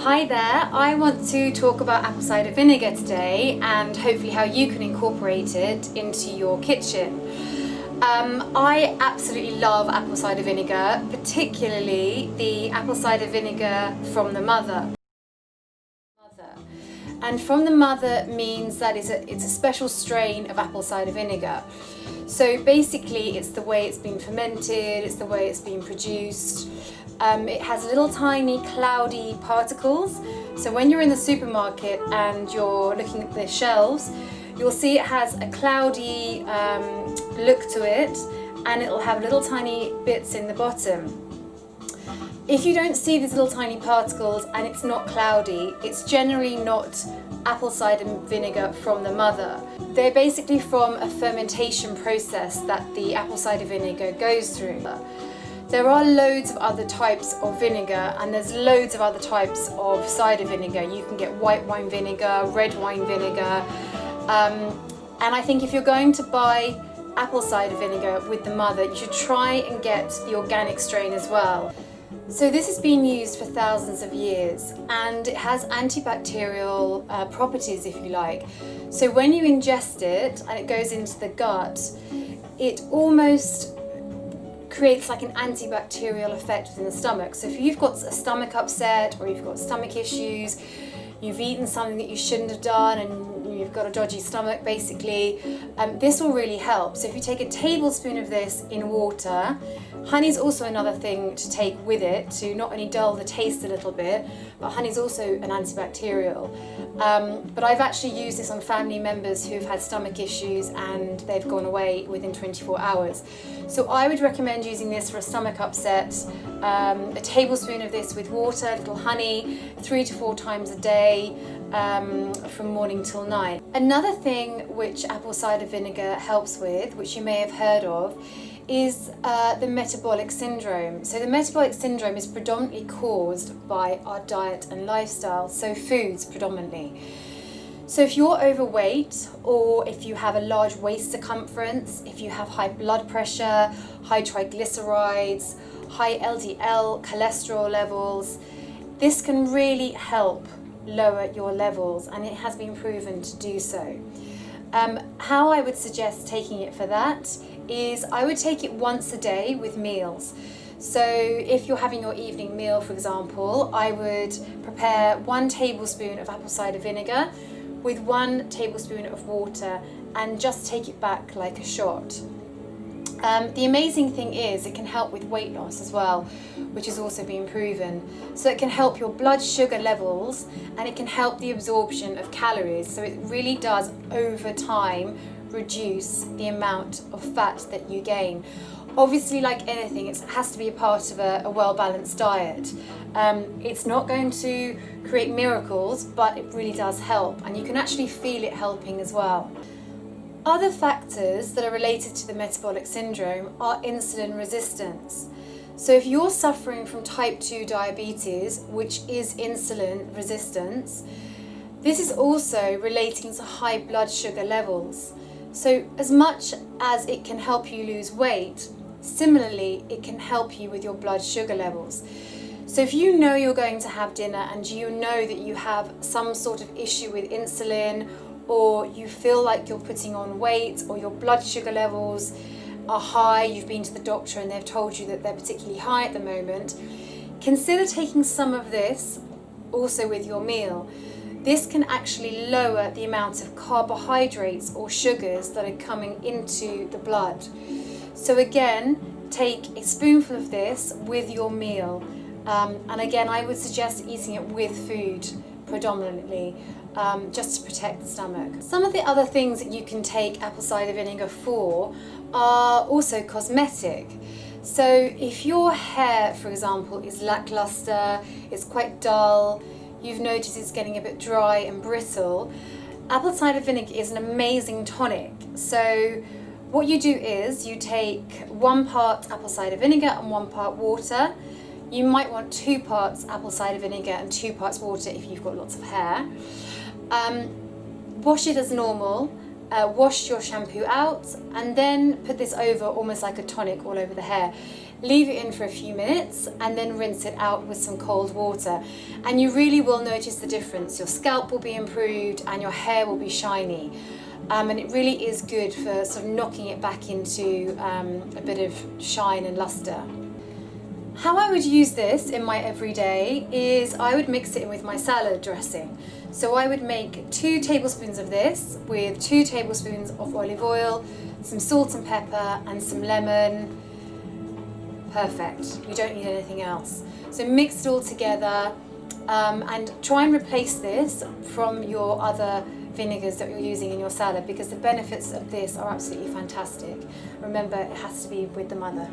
Hi there, I want to talk about apple cider vinegar today and hopefully how you can incorporate it into your kitchen. I absolutely love apple cider vinegar, particularly the apple cider vinegar from the mother. And from the mother means that it's a special strain of apple cider vinegar. So basically it's the way it's been fermented, it's the way it's been produced. It has little tiny cloudy particles. So when you're in the supermarket and you're looking at the shelves, you'll see it has a cloudy look to it, and it'll have little tiny bits in the bottom. If you don't see these little tiny particles and it's not cloudy, it's generally not apple cider vinegar from the mother. They're basically from a fermentation process that the apple cider vinegar goes through. There are loads of other types of vinegar, and there's loads of other types of cider vinegar. You can get white wine vinegar, red wine vinegar, and I think if you're going to buy apple cider vinegar with the mother, you should try and get the organic strain as well. So this has been used for thousands of years, and it has antibacterial properties, if you like. So when you ingest it and it goes into the gut, it almost creates like an antibacterial effect within the stomach. So if you've got a stomach upset or you've got stomach issues, you've eaten something that you shouldn't have done and you've got a dodgy stomach basically, this will really help. So if you take a tablespoon of this in water, honey's also another thing to take with it to not only dull the taste a little bit, but honey's also an antibacterial. But I've actually used this on family members who've had stomach issues and they've gone away within 24 hours. So I would recommend using this for a stomach upset, a tablespoon of this with water, a little honey, 3 to 4 times a day, from morning till night. Another thing which apple cider vinegar helps with, which you may have heard of, is the metabolic syndrome. So the metabolic syndrome is predominantly caused by our diet and lifestyle, so foods predominantly. So if you're overweight, or if you have a large waist circumference, if you have high blood pressure, high triglycerides, high LDL cholesterol levels, this can really help lower your levels, and it has been proven to do so. How I would suggest taking it for that is I would take it once a day with meals. So if you're having your evening meal, for example, I would prepare 1 tablespoon of apple cider vinegar with 1 tablespoon of water and just take it back like a shot. The amazing thing is it can help with weight loss as well, which has also been proven. So it can help your blood sugar levels and it can help the absorption of calories. So it really does over time reduce the amount of fat that you gain. Obviously, like anything, it has to be a part of a well-balanced diet. It's not going to create miracles, but it really does help, and you can actually feel it helping as well. Other factors that are related to the metabolic syndrome are insulin resistance. So if you're suffering from type 2 diabetes, which is insulin resistance, this is also relating to high blood sugar levels. So as much as it can help you lose weight, similarly, it can help you with your blood sugar levels. So if you know you're going to have dinner and you know that you have some sort of issue with insulin, or you feel like you're putting on weight, or your blood sugar levels are high, you've been to the doctor and they've told you that they're particularly high at the moment, consider taking some of this also with your meal. This can actually lower the amount of carbohydrates or sugars that are coming into the blood. So again, take a spoonful of this with your meal. And again, I would suggest eating it with food predominantly, just to protect the stomach. Some of the other things that you can take apple cider vinegar for are also cosmetic. So if your hair, for example, is lackluster, it's quite dull, you've noticed it's getting a bit dry and brittle, apple cider vinegar is an amazing tonic. So what you do is you take 1 part apple cider vinegar and 1 part water. You might want 2 parts apple cider vinegar and 2 parts water if you've got lots of hair. Wash it as normal, wash your shampoo out, and then put this over almost like a tonic all over the hair. leave it in for a few minutes, and then rinse it out with some cold water. And you really will notice the difference. Your scalp will be improved and your hair will be shiny. And it really is good for sort of knocking it back into a bit of shine and luster. How I would use this in my everyday is I would mix it in with my salad dressing. So I would make 2 tablespoons of this with 2 tablespoons of olive oil, some salt and pepper, and some lemon. Perfect. You don't need anything else. So mix it all together and try and replace this from your other vinegars that you're using in your salad, because the benefits of this are absolutely fantastic. Remember, it has to be with the mother.